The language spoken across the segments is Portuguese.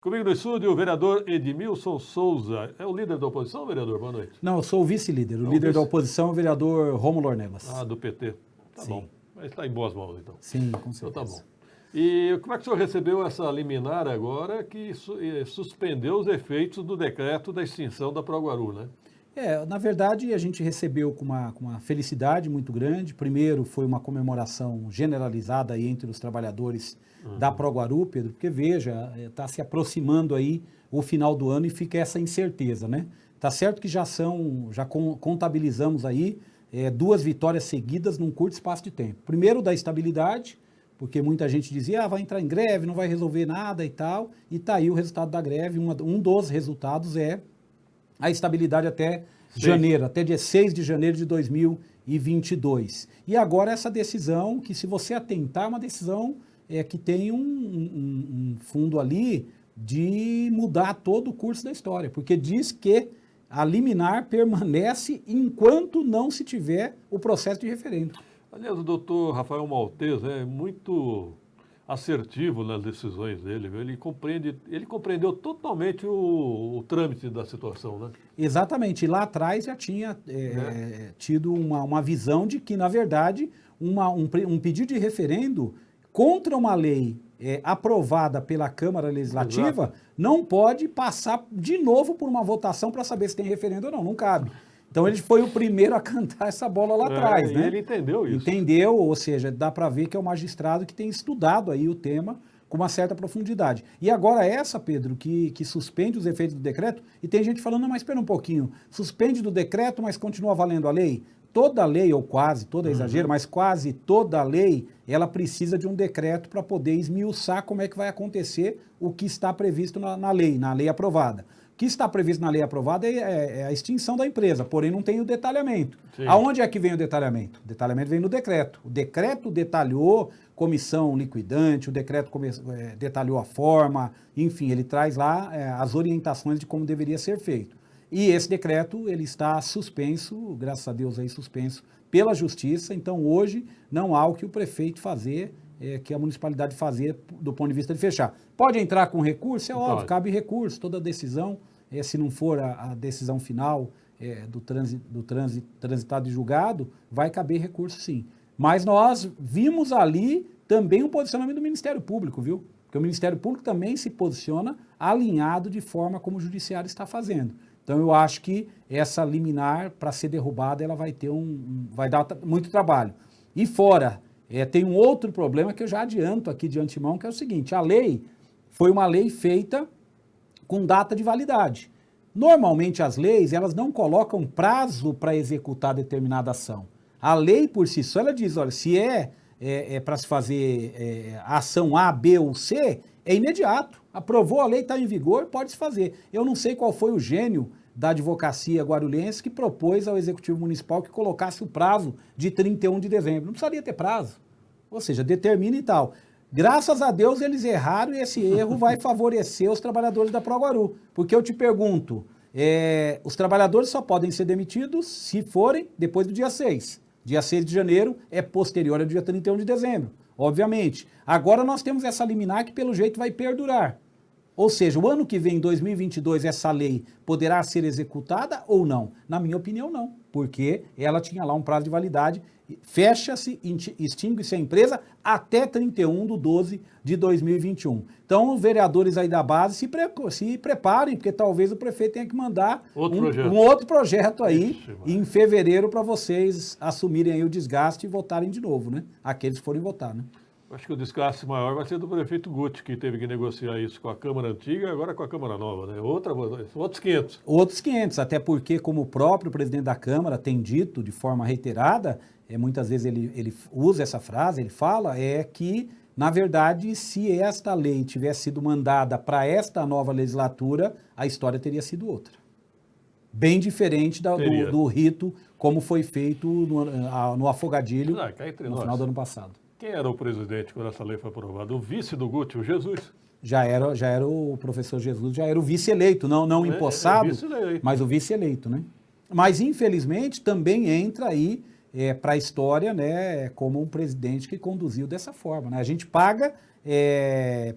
Comigo no estúdio, o vereador Edmilson Souza. É o líder da oposição, vereador? Boa noite. Não, eu sou o vice-líder. O líder da oposição é o vereador Rômulo Ornelas. Ah, do PT. Tá bom. Mas está em boas mãos, então. Sim, com certeza. Então tá bom. E como é que o senhor recebeu essa liminar agora que suspendeu os efeitos do decreto da extinção da Proguaru, né? Na verdade, a gente recebeu com uma felicidade muito grande. Primeiro, foi uma comemoração generalizada aí entre os trabalhadores da Proguaru, Pedro, porque veja, está se aproximando aí o final do ano e fica essa incerteza, né? Tá certo que já contabilizamos aí 2 vitórias seguidas num curto espaço de tempo. Primeiro, da estabilidade, porque muita gente dizia, vai entrar em greve, não vai resolver nada e tal, e tá aí o resultado da greve. Um dos resultados é a estabilidade até janeiro, até dia 6 de janeiro de 2022. E agora essa decisão, que se você atentar, é uma decisão que tem um fundo ali de mudar todo o curso da história, porque diz que a liminar permanece enquanto não se tiver o processo de referendo. Aliás, o doutor Rafael Maltês é muito assertivo nas decisões dele, viu? Ele compreendeu totalmente o trâmite da situação, né? Exatamente, e lá atrás já tinha tido uma visão de que, na verdade, um pedido de referendo contra uma lei aprovada pela Câmara Legislativa. Exato. Não pode passar de novo por uma votação para saber se tem referendo ou não, não cabe. Então ele foi o primeiro a cantar essa bola lá atrás, né? Ele entendeu isso. Entendeu, ou seja, dá para ver que é um magistrado que tem estudado aí o tema com uma certa profundidade. E agora essa, Pedro, que suspende os efeitos do decreto, e tem gente falando, não, mas espera um pouquinho, suspende do decreto, mas continua valendo a lei? Toda lei, ou quase, toda exagero, mas quase toda lei, ela precisa de um decreto para poder esmiuçar como é que vai acontecer o que está previsto na lei aprovada. O que está previsto na lei aprovada é a extinção da empresa, porém não tem o detalhamento. Sim. Aonde é que vem o detalhamento? O detalhamento vem no decreto. O decreto detalhou comissão liquidante, o decreto detalhou a forma, enfim, ele traz lá as orientações de como deveria ser feito. E esse decreto, ele está suspenso, graças a Deus aí suspenso, pela Justiça. Então hoje não há o que o prefeito fazer, que a municipalidade fazer do ponto de vista de fechar. Pode entrar com recurso? É óbvio, cabe recurso, toda decisão, se não for a decisão final do transitado e julgado, vai caber recurso sim. Mas nós vimos ali também um posicionamento do Ministério Público, viu? Porque o Ministério Público também se posiciona alinhado de forma como o Judiciário está fazendo. Então eu acho que essa liminar, para ser derrubada, ela vai ter vai dar muito trabalho. E fora, tem um outro problema que eu já adianto aqui de antemão, que é o seguinte: a lei foi uma lei feita com data de validade. Normalmente as leis, elas não colocam prazo para executar determinada ação. A lei por si só, ela diz, olha, se para se fazer a ação A, B ou C, é imediato. Aprovou a lei, está em vigor, pode se fazer. Eu não sei qual foi o gênio da advocacia guarulhense que propôs ao Executivo Municipal que colocasse o prazo de 31 de dezembro. Não precisaria ter prazo. Ou seja, determina e tal. Graças a Deus eles erraram e esse erro vai favorecer os trabalhadores da Proguaru. Porque eu te pergunto, os trabalhadores só podem ser demitidos se forem depois do dia 6. Dia 6 de janeiro é posterior ao dia 31 de dezembro, obviamente. Agora nós temos essa liminar que pelo jeito vai perdurar. Ou seja, o ano que vem, 2022, essa lei poderá ser executada ou não? Na minha opinião, não, porque ela tinha lá um prazo de validade, fecha-se, extingue-se a empresa até 31/12 de 2021. Então, os vereadores aí da base se preparem, porque talvez o prefeito tenha que mandar um outro projeto aí em fevereiro para vocês assumirem aí o desgaste e votarem de novo, né? Aqueles que forem votar, né? Acho que o desgaste maior vai ser do prefeito Guti, que teve que negociar isso com a Câmara Antiga e agora com a Câmara Nova, né? Outros 500. Outros 500, até porque, como o próprio presidente da Câmara tem dito de forma reiterada, muitas vezes ele usa essa frase, ele fala, que, na verdade, se esta lei tivesse sido mandada para esta nova legislatura, a história teria sido outra. Bem diferente do rito como foi feito no Afogadilho no final do ano passado. Quem era o presidente quando essa lei foi aprovada? O vice do Guti, o Jesus? Já era o professor Jesus, já era o vice-eleito, não empossado, mas o vice-eleito, né? Mas, infelizmente, também entra aí para a história, né, como um presidente que conduziu dessa forma, né? A gente paga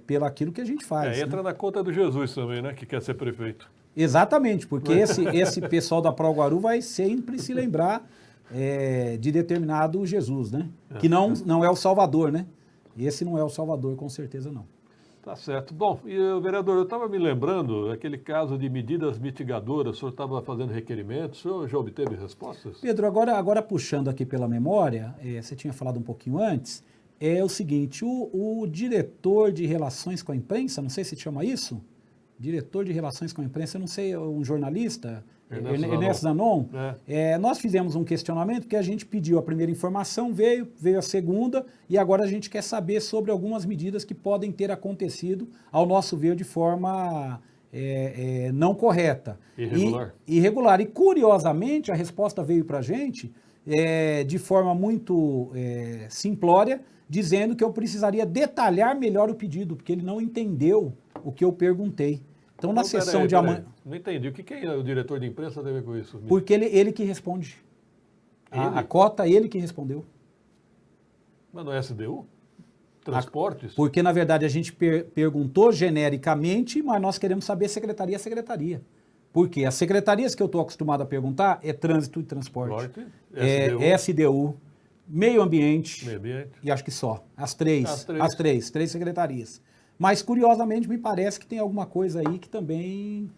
pelo aquilo que a gente faz. Entra na conta do Jesus também, né? Que quer ser prefeito. Exatamente, porque esse pessoal da Proguaru vai sempre se lembrar de determinado Jesus, né? Que não é o Salvador, né? Esse não é o Salvador, com certeza não. Tá certo. Bom, e vereador, eu estava me lembrando daquele caso de medidas mitigadoras, o senhor estava fazendo requerimentos, o senhor já obteve respostas? Pedro, agora puxando aqui pela memória, você tinha falado um pouquinho antes, é o seguinte, o diretor de relações com a imprensa, não sei se chama isso, diretor de relações com a imprensa, eu não sei, um jornalista, Ernesto Zanon, nós fizemos um questionamento que a gente pediu a primeira informação, veio a segunda, e agora a gente quer saber sobre algumas medidas que podem ter acontecido, ao nosso ver, de forma não correta. Irregular. E, curiosamente, a resposta veio para a gente de forma muito simplória, dizendo que eu precisaria detalhar melhor o pedido, porque ele não entendeu o que eu perguntei. Então, na sessão de amanhã... Não entendi. O que é o diretor de imprensa tem a ver com isso? Porque ele que responde. A cota, ele que respondeu. Mas não é SDU? Transportes? Porque, na verdade, a gente perguntou genericamente, mas nós queremos saber secretaria a secretaria. Porque as secretarias que eu estou acostumado a perguntar é Trânsito e Transporte. SDU, Meio Ambiente, e acho que só. As três secretarias. Mas, curiosamente, me parece que tem alguma coisa aí que também,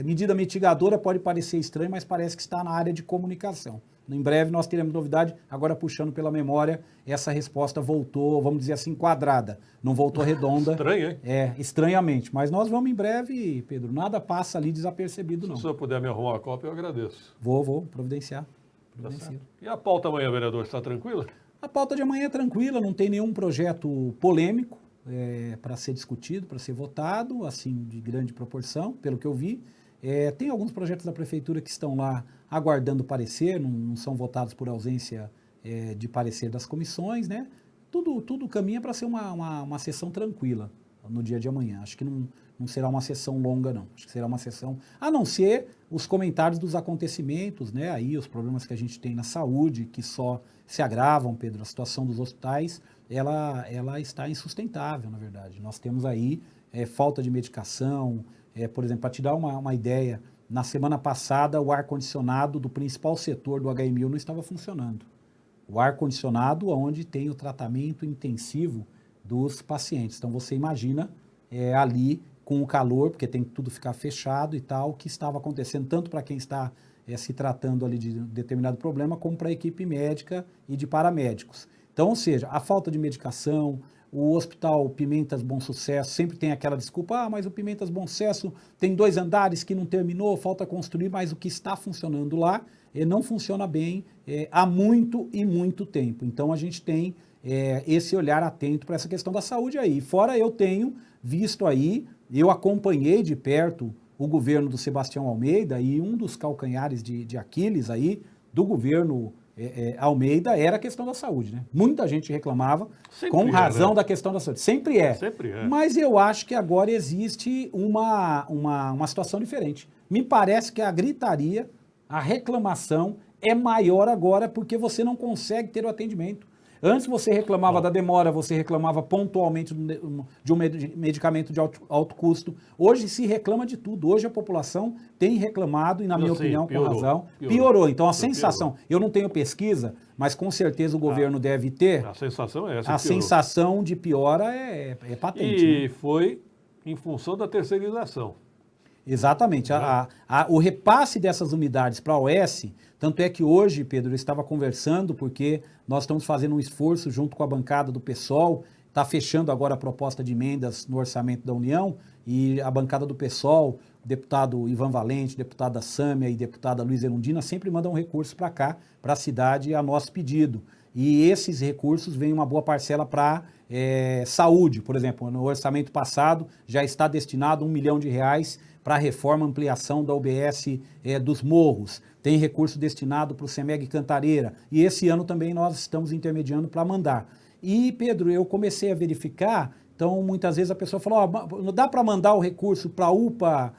medida mitigadora pode parecer estranho, mas parece que está na área de comunicação. Em breve nós teremos novidade, agora puxando pela memória, essa resposta voltou, vamos dizer assim, quadrada, não voltou redonda. Estranho, hein? Estranhamente, mas nós vamos em breve, Pedro, nada passa ali desapercebido, não. Se o senhor puder me arrumar uma cópia, eu agradeço. Vou providenciar. E a pauta amanhã, vereador, está tranquila? A pauta de amanhã é tranquila, não tem nenhum projeto polêmico para ser discutido, para ser votado, assim, de grande proporção, pelo que eu vi. Tem alguns projetos da prefeitura que estão lá aguardando parecer, não são votados por ausência de parecer das comissões, né? Tudo caminha para ser uma sessão tranquila no dia de amanhã. Acho que não será uma sessão longa, não. Acho que será uma sessão, a não ser os comentários dos acontecimentos, né? Aí os problemas que a gente tem na saúde, que só se agravam, Pedro, a situação dos hospitais, ela está insustentável, na verdade. Nós temos aí falta de medicação, por exemplo, para te dar uma ideia, na semana passada o ar-condicionado do principal setor do HMU não estava funcionando. O ar-condicionado onde tem o tratamento intensivo dos pacientes. Então você imagina ali com o calor, porque tem que tudo ficar fechado e tal, o que estava acontecendo tanto para quem está se tratando ali de determinado problema, como para a equipe médica e de paramédicos. Então, ou seja, a falta de medicação, o Hospital Pimentas Bom Sucesso sempre tem aquela desculpa, mas o Pimentas Bom Sucesso tem 2 andares que não terminou, falta construir, mas o que está funcionando lá não funciona bem há muito e muito tempo. Então, a gente tem esse olhar atento para essa questão da saúde aí. Fora eu tenho visto aí, eu acompanhei de perto o governo do Sebastião Almeida e um dos calcanhares de Aquiles aí do governo Almeida era a questão da saúde, né? Muita gente reclamava, com razão da questão da saúde. Sempre é. Mas eu acho que agora existe uma situação diferente. Me parece que a gritaria, a reclamação é maior agora porque você não consegue ter o atendimento. Antes você reclamava da demora, você reclamava pontualmente de um medicamento de alto custo. Hoje se reclama de tudo. Hoje a população tem reclamado e, na minha opinião, com razão, piorou. Então a sensação, eu não tenho pesquisa, mas com certeza o governo deve ter. A sensação é essa. A sensação de piora é patente. E foi em função da terceirização. Exatamente. O repasse dessas unidades para a OS, tanto é que hoje, Pedro, eu estava conversando, porque nós estamos fazendo um esforço junto com a bancada do PSOL, está fechando agora a proposta de emendas no orçamento da União, e a bancada do PSOL, o deputado Ivan Valente, deputada Sâmia e deputada Luiz Erundina, sempre mandam recursos para cá, para a cidade, a nosso pedido. E esses recursos vêm uma boa parcela para saúde, por exemplo. No orçamento passado já está destinado R$1 milhão para a reforma, ampliação da UBS dos Morros. Tem recurso destinado para o CEMEG Cantareira. E esse ano também nós estamos intermediando para mandar. E, Pedro, eu comecei a verificar, então muitas vezes a pessoa falou, não dá para mandar o recurso para a UPA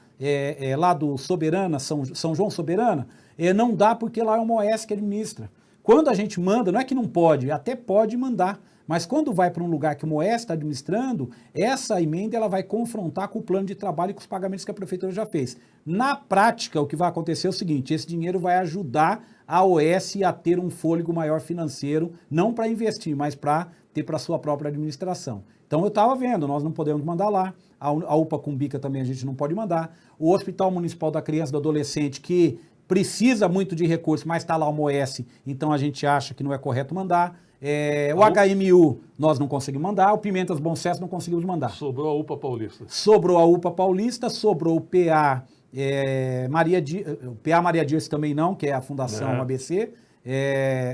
lá do Soberana, São João Soberana? Não dá porque lá é uma OS que administra. Quando a gente manda, não é que não pode, até pode mandar, Mas quando vai para um lugar que o Moés está administrando, essa emenda ela vai confrontar com o plano de trabalho e com os pagamentos que a prefeitura já fez. Na prática, o que vai acontecer é o seguinte, esse dinheiro vai ajudar a OS a ter um fôlego maior financeiro, não para investir, mas para ter para a sua própria administração. Então eu estava vendo, nós não podemos mandar lá, a UPA Cumbica também a gente não pode mandar, o Hospital Municipal da Criança e do Adolescente, que precisa muito de recursos, mas está lá o MOES, então a gente acha que não é correto mandar. O HMU nós não conseguimos mandar, o Pimentas Bom Sucesso não conseguimos mandar. Sobrou a UPA Paulista. Sobrou a UPA Paulista, sobrou o PA Maria Dirce também não, que é a Fundação ABC,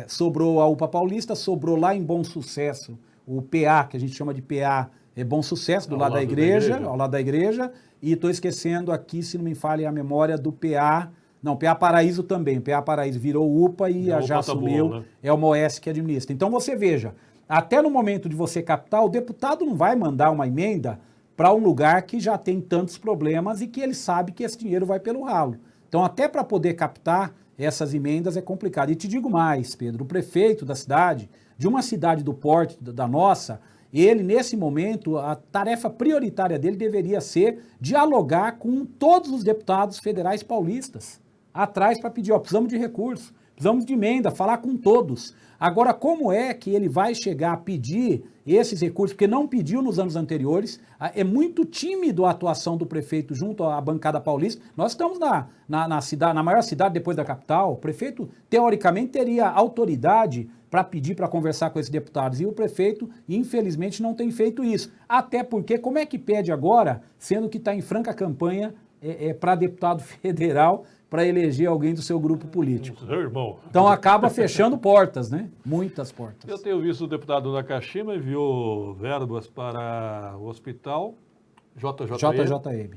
sobrou a UPA Paulista, sobrou lá em Bom Sucesso, o PA, que a gente chama de PA Bom Sucesso, do lado da igreja, ao lado da igreja, e estou esquecendo aqui, se não me falha a memória, do PA... Não, PA Paraíso também. PA Paraíso virou UPA e já assumiu, tá bom, né? É o MOES que administra. Então você veja, até no momento de você captar, o deputado não vai mandar uma emenda para um lugar que já tem tantos problemas e que ele sabe que esse dinheiro vai pelo ralo. Então até para poder captar essas emendas é complicado. E te digo mais, Pedro, o prefeito da cidade, de uma cidade do porte da nossa, ele, nesse momento, a tarefa prioritária dele deveria ser dialogar com todos os deputados federais paulistas, atrás para pedir, precisamos de recursos, precisamos de emenda, falar com todos. Agora, como é que ele vai chegar a pedir esses recursos, porque não pediu nos anos anteriores, é muito tímido a atuação do prefeito junto à bancada paulista. Nós estamos na maior cidade depois da capital, o prefeito, teoricamente, teria autoridade para pedir, para conversar com esses deputados, e o prefeito, infelizmente, não tem feito isso. Até porque, como é que pede agora, sendo que está em franca campanha para deputado federal, para eleger alguém do seu grupo político? Seu irmão. Então acaba fechando portas, né? Muitas portas. Eu tenho visto o deputado Nakashima enviou verbas para o hospital JJM.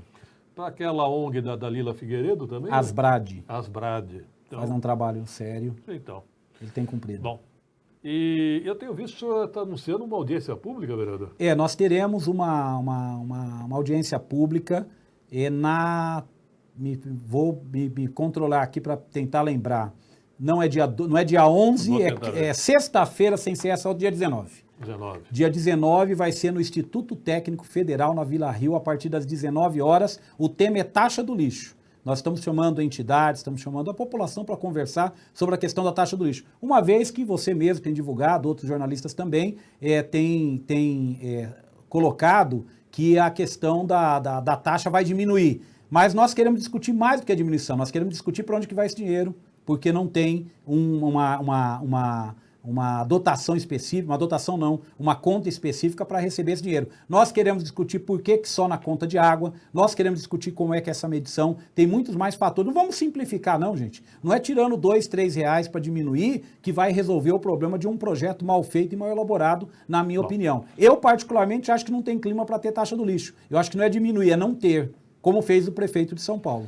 Para aquela ONG da Dalila Figueiredo também? Asbrad. Então, faz um trabalho sério. Então. Ele tem cumprido. Bom. E eu tenho visto que o senhor está anunciando uma audiência pública, vereador? Nós teremos uma audiência pública vou me controlar aqui para tentar lembrar. Não é dia 11, é sexta-feira, sem ser essa, é o dia 19. Dia 19 vai ser no Instituto Técnico Federal, na Vila Rio, a partir das 19 horas. O tema é taxa do lixo. Nós estamos chamando entidades, estamos chamando a população para conversar sobre a questão da taxa do lixo. Uma vez que você mesmo tem divulgado, outros jornalistas também têm colocado que a questão da taxa vai diminuir. Mas nós queremos discutir mais do que a diminuição, nós queremos discutir para onde que vai esse dinheiro, porque não tem uma dotação específica, uma conta específica para receber esse dinheiro. Nós queremos discutir por que só na conta de água, nós queremos discutir como é que é essa medição, tem muitos mais fatores. Não vamos simplificar não, gente. Não é tirando R$2, R$3 para diminuir que vai resolver o problema de um projeto mal feito e mal elaborado, na minha opinião. Eu, particularmente, acho que não tem clima para ter taxa do lixo. Eu acho que não é diminuir, é não ter, como fez o prefeito de São Paulo.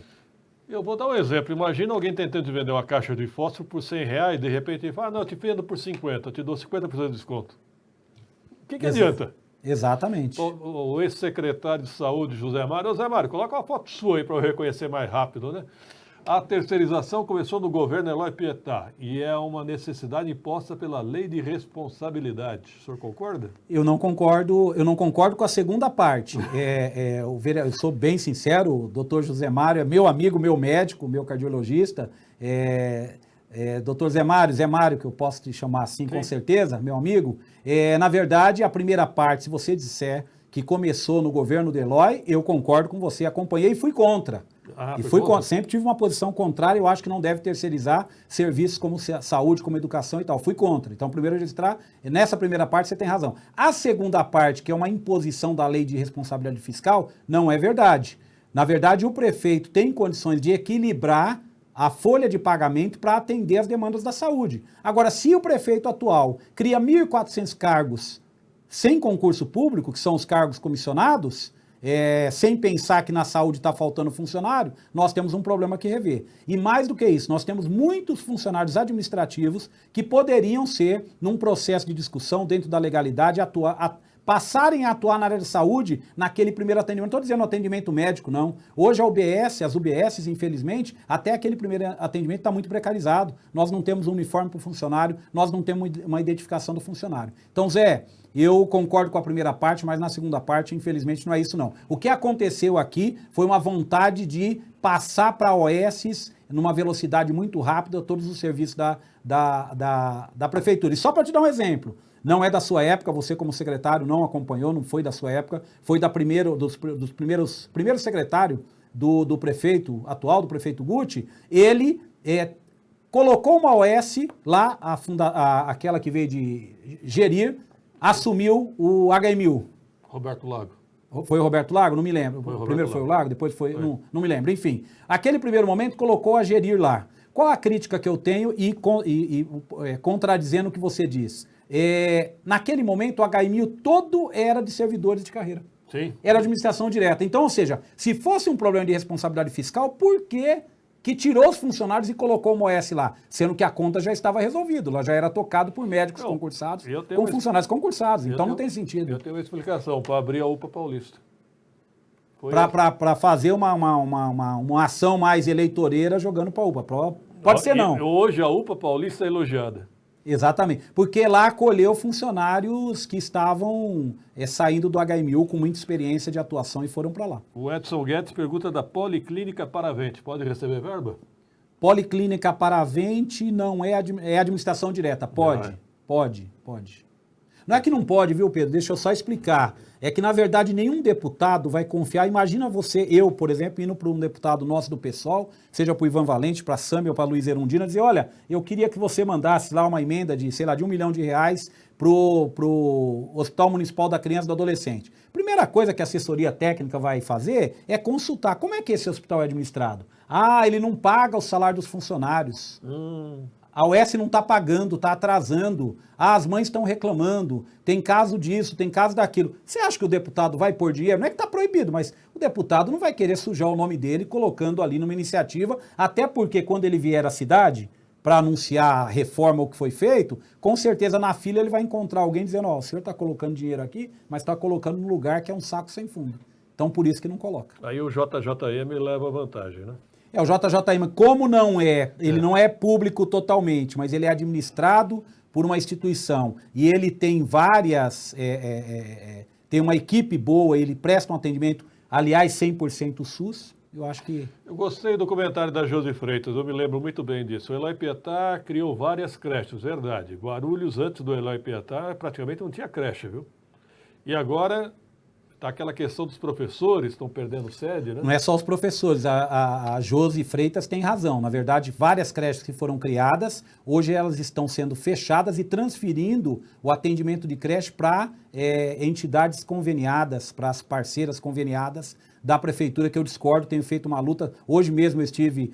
Eu vou dar um exemplo. Imagina alguém tentando vender uma caixa de fósforo por R$100 e de repente ele fala, não, eu te vendo por 50, eu te dou 50% de desconto. O que adianta? Exatamente. O ex-secretário de saúde, José Mário, coloca uma foto sua aí para eu reconhecer mais rápido, né? A terceirização começou no governo Eloy Pietá e é uma necessidade imposta pela lei de responsabilidade. O senhor concorda? Eu não concordo com a segunda parte. Eu sou bem sincero, o doutor José Mário é meu amigo, meu médico, meu cardiologista. Doutor Zé Mário, que eu posso te chamar assim, sim, com certeza, meu amigo. Na verdade, a primeira parte, se você disser que começou no governo do Eloy, eu concordo com você, acompanhei e fui contra. Sempre tive uma posição contrária, eu acho que não deve terceirizar serviços como saúde, como educação e tal. Fui contra. Então, primeiro registrar, nessa primeira parte você tem razão. A segunda parte, que é uma imposição da lei de responsabilidade fiscal, não é verdade. Na verdade, o prefeito tem condições de equilibrar a folha de pagamento para atender as demandas da saúde. Agora, se o prefeito atual cria 1.400 cargos sem concurso público, que são os cargos comissionados, sem pensar que na saúde está faltando funcionário, nós temos um problema que rever. E mais do que isso, nós temos muitos funcionários administrativos que poderiam ser, num processo de discussão dentro da legalidade, passarem a atuar na área de saúde naquele primeiro atendimento. Não estou dizendo atendimento médico, não. Hoje a UBS, as UBSs, infelizmente, até aquele primeiro atendimento está muito precarizado. Nós não temos um uniforme para o funcionário, nós não temos uma identificação do funcionário. Então, Zé, eu concordo com a primeira parte, mas na segunda parte, infelizmente, não é isso não. O que aconteceu aqui foi uma vontade de passar para OSs numa velocidade muito rápida todos os serviços da prefeitura. E só para te dar um exemplo, não é da sua época, você como secretário não acompanhou, não foi da sua época, foi dos primeiros secretário do prefeito atual, do prefeito Guti, ele colocou uma OS lá, aquela que veio de gerir, assumiu o HMU. Roberto Lago. Foi o Roberto Lago? Não me lembro. Primeiro foi o Lago, depois foi. Não me lembro. Enfim, aquele primeiro momento colocou a gerir lá. Qual a crítica que eu tenho contradizendo o que você diz? Naquele momento, o HMU todo era de servidores de carreira. Sim. Era administração direta. Então, ou seja, se fosse um problema de responsabilidade fiscal, por que tirou os funcionários e colocou uma OS lá? Sendo que a conta já estava resolvida, ela já era tocada por médicos concursados, com funcionários concursados. Então não tem sentido. Eu tenho uma explicação para abrir a UPA Paulista. Para fazer uma ação mais eleitoreira jogando para a UPA. Pode ser não. Hoje a UPA Paulista é elogiada. Exatamente, porque lá acolheu funcionários que estavam saindo do HMU com muita experiência de atuação e foram para lá. O Edson Guedes pergunta da Policlínica Paravente, pode receber verba? Policlínica Paravente não é administração direta, pode, pode. Não é que não pode, viu, Pedro? Deixa eu só explicar. É que, na verdade, nenhum deputado vai confiar. Imagina eu, por exemplo, indo para um deputado nosso do PSOL, seja para o Ivan Valente, para a Sâmia ou para a Luiz Erundina, dizer, olha, eu queria que você mandasse lá uma emenda de, sei lá, de R$1 milhão para o Hospital Municipal da Criança e do Adolescente. Primeira coisa que a assessoria técnica vai fazer é consultar como é que esse hospital é administrado. Ele não paga o salário dos funcionários. A OS não está pagando, está atrasando. As mães estão reclamando. Tem caso disso, tem caso daquilo. Você acha que o deputado vai pôr dinheiro? Não é que está proibido, mas o deputado não vai querer sujar o nome dele colocando ali numa iniciativa, até porque quando ele vier à cidade para anunciar a reforma ou o que foi feito, com certeza na fila ele vai encontrar alguém dizendo, o senhor está colocando dinheiro aqui, mas está colocando num lugar que é um saco sem fundo. Então por isso que não coloca. Aí o JJM leva vantagem, né? O JJM, como não ele não é público totalmente, mas ele é administrado por uma instituição e ele tem tem uma equipe boa, ele presta um atendimento, aliás, 100% SUS, eu acho que... Eu gostei do comentário da Josi Freitas, eu me lembro muito bem disso. O Eloy Pietá criou várias creches, verdade. Guarulhos, antes do Eloy Pietá, praticamente não tinha creche, viu? E agora... Tá aquela questão dos professores, estão perdendo sede, né? Não é só os professores, a Josi Freitas tem razão. Na verdade, várias creches que foram criadas, hoje elas estão sendo fechadas e transferindo o atendimento de creche para entidades conveniadas, para as parceiras conveniadas da prefeitura, que eu discordo, tenho feito uma luta. Hoje mesmo eu estive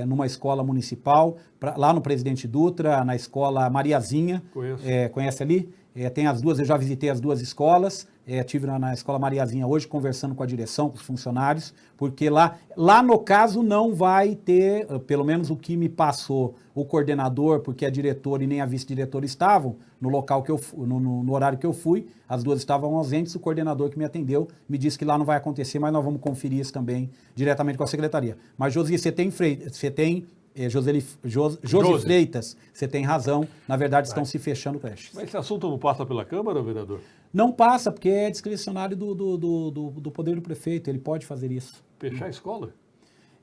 numa escola municipal, lá no Presidente Dutra, na escola Mariazinha. Conheço. Conhece ali? Tem as duas, eu já visitei as duas escolas, estive na escola Mariazinha hoje conversando com a direção, com os funcionários, porque lá no caso não vai ter, pelo menos o que me passou o coordenador, porque a diretora e nem a vice-diretora estavam no local que no horário que eu fui, as duas estavam ausentes, o coordenador que me atendeu me disse que lá não vai acontecer, mas nós vamos conferir isso também diretamente com a secretaria. Mas, Josi, você tem Josi Freitas, você tem razão, na verdade estão se fechando creches. Mas esse assunto não passa pela Câmara, vereador? Não passa, porque é discricionário do poder do prefeito, ele pode fazer isso. Fechar a escola?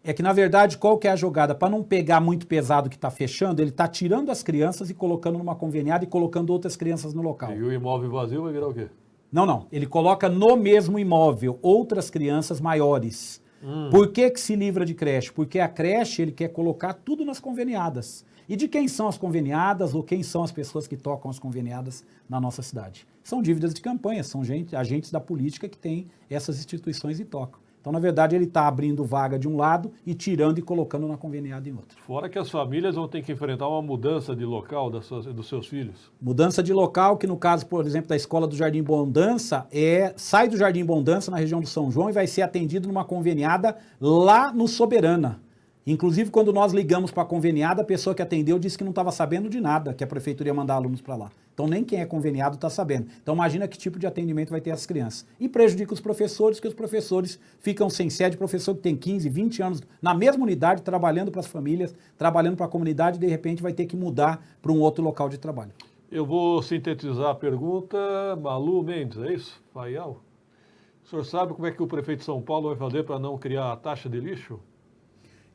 É que, na verdade, qual que é a jogada? Para não pegar muito pesado que está fechando, ele está tirando as crianças e colocando numa conveniada e colocando outras crianças no local. E o imóvel vazio vai virar o quê? Não. Ele coloca no mesmo imóvel outras crianças maiores. Por que se livra de creche? Porque a creche ele quer colocar tudo nas conveniadas. E de quem são as conveniadas ou quem são as pessoas que tocam as conveniadas na nossa cidade? São dívidas de campanha, são agentes da política que têm essas instituições e tocam. Então, na verdade, ele está abrindo vaga de um lado e tirando e colocando na conveniada em outro. Fora que as famílias vão ter que enfrentar uma mudança de local dos seus filhos. Mudança de local, que no caso, por exemplo, da escola do Jardim Bondança, sai do Jardim Bondança, na região do São João, e vai ser atendido numa conveniada lá no Soberana. Inclusive, quando nós ligamos para a conveniada, a pessoa que atendeu disse que não estava sabendo de nada, que a prefeitura ia mandar alunos para lá. Então, Então nem quem é conveniado está sabendo. Então imagina que tipo de atendimento vai ter as crianças. E prejudica os professores, que os professores ficam sem sede, professor que tem 15, 20 anos na mesma unidade, trabalhando para as famílias, trabalhando para a comunidade, e de repente vai ter que mudar para um outro local de trabalho. Eu vou sintetizar a pergunta. Malu Mendes, é isso? Faial? O senhor sabe como é que o prefeito de São Paulo vai fazer para não criar a taxa de lixo?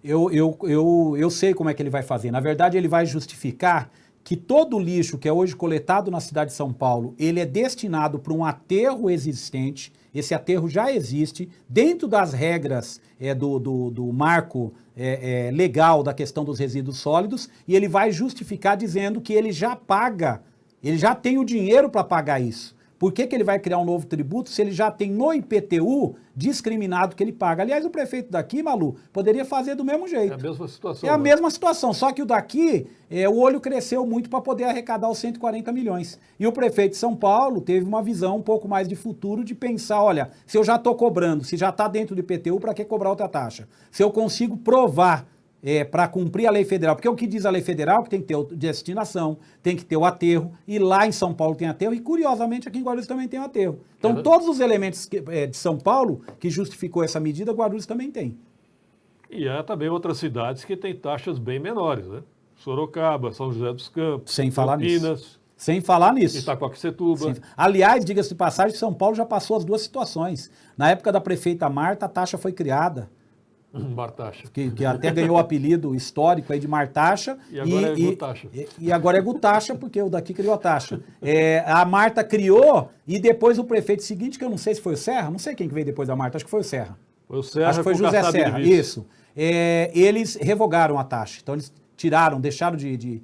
Eu sei como é que ele vai fazer. Na verdade, ele vai justificar que todo o lixo que é hoje coletado na cidade de São Paulo, ele é destinado para um aterro existente. Esse aterro já existe dentro das regras do marco legal da questão dos resíduos sólidos, e ele vai justificar dizendo que ele já paga, ele já tem o dinheiro para pagar isso. Por que ele vai criar um novo tributo se ele já tem no IPTU discriminado que ele paga? Aliás, o prefeito daqui, Malu, poderia fazer do mesmo jeito. É a mesma situação. É a mesma situação, só que o daqui, o olho cresceu muito para poder arrecadar os 140 milhões. E o prefeito de São Paulo teve uma visão um pouco mais de futuro, de pensar, olha, se eu já estou cobrando, se já está dentro do IPTU, para que cobrar outra taxa? Se eu consigo provar para cumprir a lei federal, porque o que diz a lei federal que tem que ter destinação, tem que ter o aterro, e lá em São Paulo tem aterro, e curiosamente aqui em Guarulhos também tem o aterro. Então todos os elementos de São Paulo que justificou essa medida, Guarulhos também tem. E há também outras cidades que têm taxas bem menores, né? Sorocaba, São José dos Campos, Sem falar Campinas, nisso. Sem falar nisso. Itacoaquecetuba. Aliás, diga-se de passagem, São Paulo já passou as duas situações. Na época da prefeita Marta, a taxa foi criada. Martaxa. Que até ganhou o apelido histórico aí de Martaxa. E agora é Gutaxa. E agora é Gutaxa, porque o daqui criou a taxa. A Marta criou e depois o prefeito seguinte, que eu não sei se foi o Serra, não sei quem que veio depois da Marta, acho que foi o Serra. Foi o Serra. Acho que foi José Serra, isso. Eles revogaram a taxa, então eles tiraram, deixaram de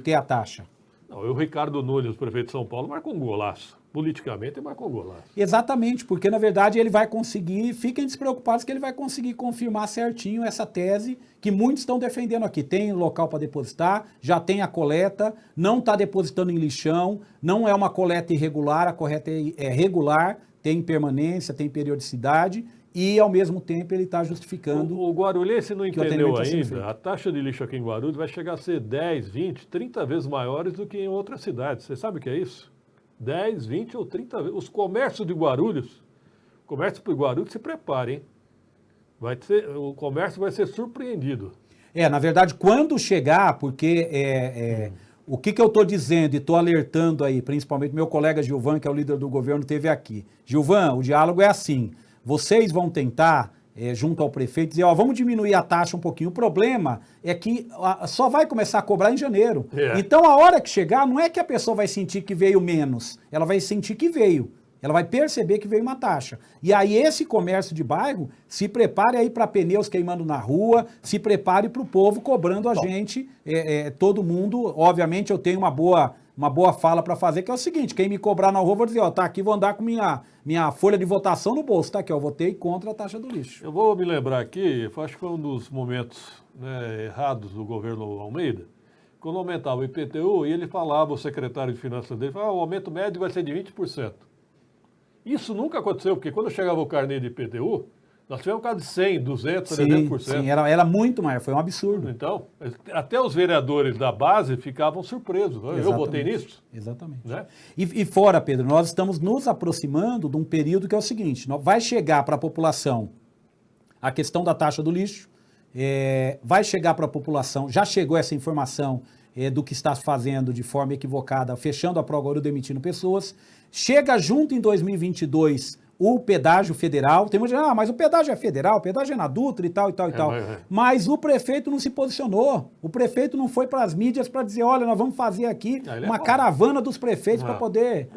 ter a taxa. Não, o Ricardo Nunes, o prefeito de São Paulo, marcou um golaço. Politicamente, marcou um golaço. Exatamente, porque na verdade ele vai conseguir, fiquem despreocupados que ele vai conseguir confirmar certinho essa tese que muitos estão defendendo aqui. Tem local para depositar, já tem a coleta, não está depositando em lixão, não é uma coleta irregular, a coleta é regular, tem permanência, tem periodicidade, e ao mesmo tempo ele está justificando. O guarulhense não entendeu ainda, feito. a taxa de lixo aqui em Guarulhos vai chegar a ser 10, 20, 30 vezes maiores do que em outras cidades. Você sabe o que é isso? 10, 20 ou 30 vezes. Os comércios de Guarulhos, comércio por Guarulhos, se preparem, hein? O comércio vai ser surpreendido. Na verdade, quando chegar, porque o que eu estou dizendo e estou alertando aí, principalmente meu colega Gilvan, que é o líder do governo, teve aqui. Gilvan, o diálogo é assim, vocês vão tentar, junto ao prefeito, dizer, vamos diminuir a taxa um pouquinho. O problema é que só vai começar a cobrar em janeiro. Então, a hora que chegar, não é que a pessoa vai sentir que veio menos, ela vai sentir que veio. Ela vai perceber que veio uma taxa. E aí esse comércio de bairro se prepare aí para pneus queimando na rua, se prepare para o povo cobrando a gente, todo mundo. Obviamente eu tenho uma boa fala para fazer, que é o seguinte, quem me cobrar na rua, vou dizer, tá aqui, vou andar com minha folha de votação no bolso, tá aqui, eu votei contra a taxa do lixo. Eu vou me lembrar aqui, acho que foi um dos momentos errados do governo Almeida, quando aumentava o IPTU, e ele falava, o secretário de Finanças dele, falava, o aumento médio vai ser de 20%. Isso nunca aconteceu, porque quando chegava o carnê de IPTU, nós tivemos um caso de 100, 200, 300%. Sim, era muito maior, foi um absurdo. Então, até os vereadores da base ficavam surpresos. Eu votei nisso? Exatamente. Né? E fora, Pedro, nós estamos nos aproximando de um período que é o seguinte, vai chegar para a população a questão da taxa do lixo, vai chegar para a população, já chegou essa informação do que está fazendo de forma equivocada, fechando a pró-agora, demitindo pessoas. Chega junto em 2022 o pedágio federal. Tem muita gente, mas o pedágio é federal, o pedágio é na Dutra e tal. Mas o prefeito não se posicionou. O prefeito não foi para as mídias para dizer, olha, nós vamos fazer aqui uma caravana dos prefeitos para poder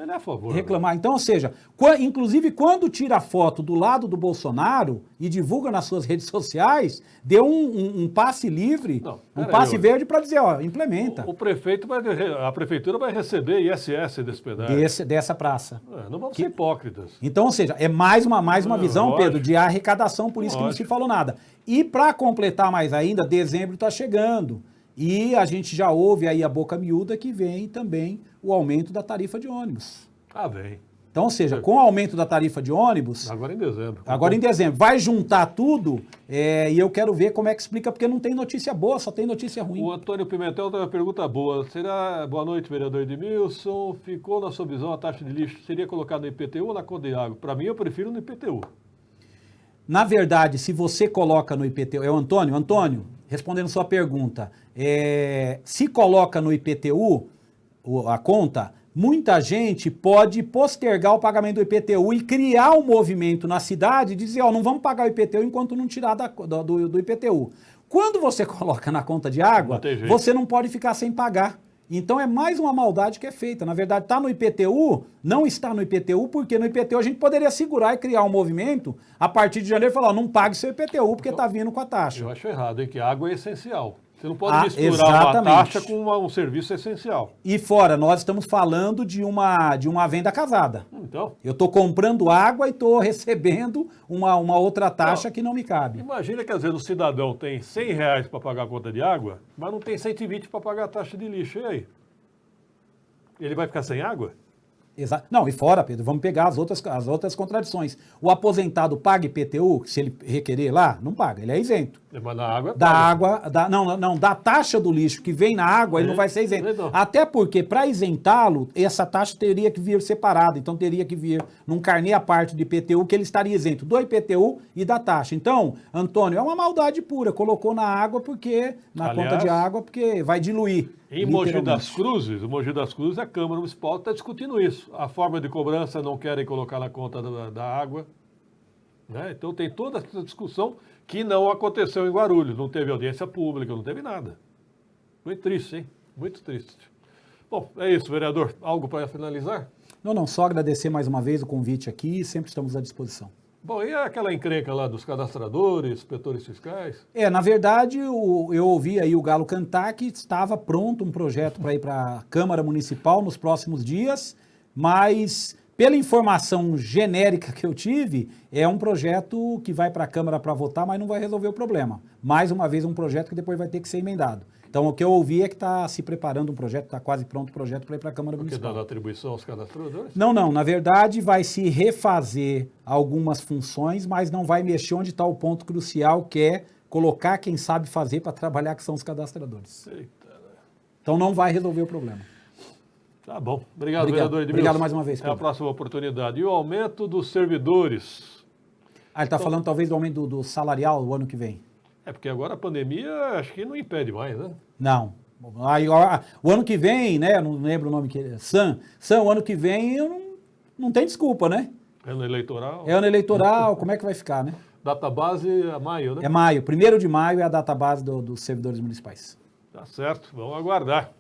reclamar. Então, ou seja, inclusive quando tira a foto do lado do Bolsonaro e divulga nas suas redes sociais, deu um passe livre, passe verde para dizer, implementa. A prefeitura vai receber ISS desse pedágio. Dessa praça. Não vamos ser hipócritas. Então, ou seja, é mais uma visão, lógico. Pedro, de arrecadação, por isso que não se falou nada. E para completar mais ainda, dezembro está chegando. E a gente já ouve aí a boca miúda que vem também o aumento da tarifa de ônibus. Vem. Então, ou seja, com o aumento da tarifa de ônibus... Agora em dezembro. Agora em dezembro. Vai juntar tudo e eu quero ver como é que explica, porque não tem notícia boa, só tem notícia ruim. O Antônio Pimentel tem uma pergunta boa. Boa noite, vereador Edmilson. Ficou na sua visão a taxa de lixo seria colocada no IPTU ou na conta de água? Para mim, eu prefiro no IPTU. Na verdade, se você coloca no IPTU... É o Antônio? Antônio, respondendo sua pergunta, se coloca no IPTU a conta... Muita gente pode postergar o pagamento do IPTU e criar um movimento na cidade e dizer, não vamos pagar o IPTU enquanto não tirar do IPTU. Quando você coloca na conta de água, você não pode ficar sem pagar. Então é mais uma maldade que é feita. Na verdade, está no IPTU, não está no IPTU, porque no IPTU a gente poderia segurar e criar um movimento a partir de janeiro e falar, não pague seu IPTU porque está vindo com a taxa. Eu acho errado, que a água é essencial. Você não pode misturar uma taxa com um serviço essencial. E fora, nós estamos falando de uma venda casada. Então. Eu estou comprando água e estou recebendo uma outra taxa que não me cabe. Imagina que às vezes o cidadão tem R$100 para pagar a conta de água, mas não tem 120 para pagar a taxa de lixo. E aí? Ele vai ficar sem água? Exato. Não, e fora, Pedro, vamos pegar as outras contradições. O aposentado paga IPTU, se ele requerer lá, não paga, ele é isento. Mas na água da taxa do lixo que vem na água, ele não vai ser isento. Não. Até porque, para isentá-lo, essa taxa teria que vir separada. Então, teria que vir num carnê à parte do IPTU, que ele estaria isento do IPTU e da taxa. Então, Antônio, é uma maldade pura. Colocou na água porque, conta de água, porque vai diluir. Em Mogi das Cruzes, a Câmara Municipal está discutindo isso. A forma de cobrança não querem colocar na conta da água. Né? Então tem toda essa discussão que não aconteceu em Guarulhos. Não teve audiência pública, não teve nada. Muito triste, hein? Muito triste. Bom, é isso, vereador. Algo para finalizar? Não, só agradecer mais uma vez o convite aqui, sempre estamos à disposição. Bom, e aquela encrenca lá dos cadastradores, inspetores fiscais? Na verdade, eu ouvi aí o Galo cantar que estava pronto um projeto para ir para a Câmara Municipal nos próximos dias, mas pela informação genérica que eu tive, é um projeto que vai para a Câmara para votar, mas não vai resolver o problema. Mais uma vez, um projeto que depois vai ter que ser emendado. Então, o que eu ouvi é que está se preparando um projeto, está quase pronto o projeto para ir para a Câmara Municipal. Porque dá atribuição aos cadastradores? Não. Na verdade, vai se refazer algumas funções, mas não vai mexer onde está o ponto crucial, que é colocar quem sabe fazer para trabalhar, que são os cadastradores. Eita. Então, não vai resolver o problema. Tá bom. Obrigado, vereador Edmilson. Obrigado mais uma vez, Pedro. Até a próxima oportunidade. E o aumento dos servidores? Ele está falando talvez do aumento do salarial o ano que vem. É porque agora a pandemia acho que não impede mais, né? Não. Aí, o ano que vem, né? Não lembro o nome que é. O ano que vem não tem desculpa, né? Ano eleitoral. É ano eleitoral, como é que vai ficar, né? Database é maio, né? É maio. 1º de maio é a database dos servidores municipais. Tá certo, vamos aguardar.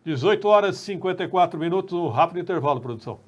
18 horas e 54 minutos, um rápido intervalo, produção.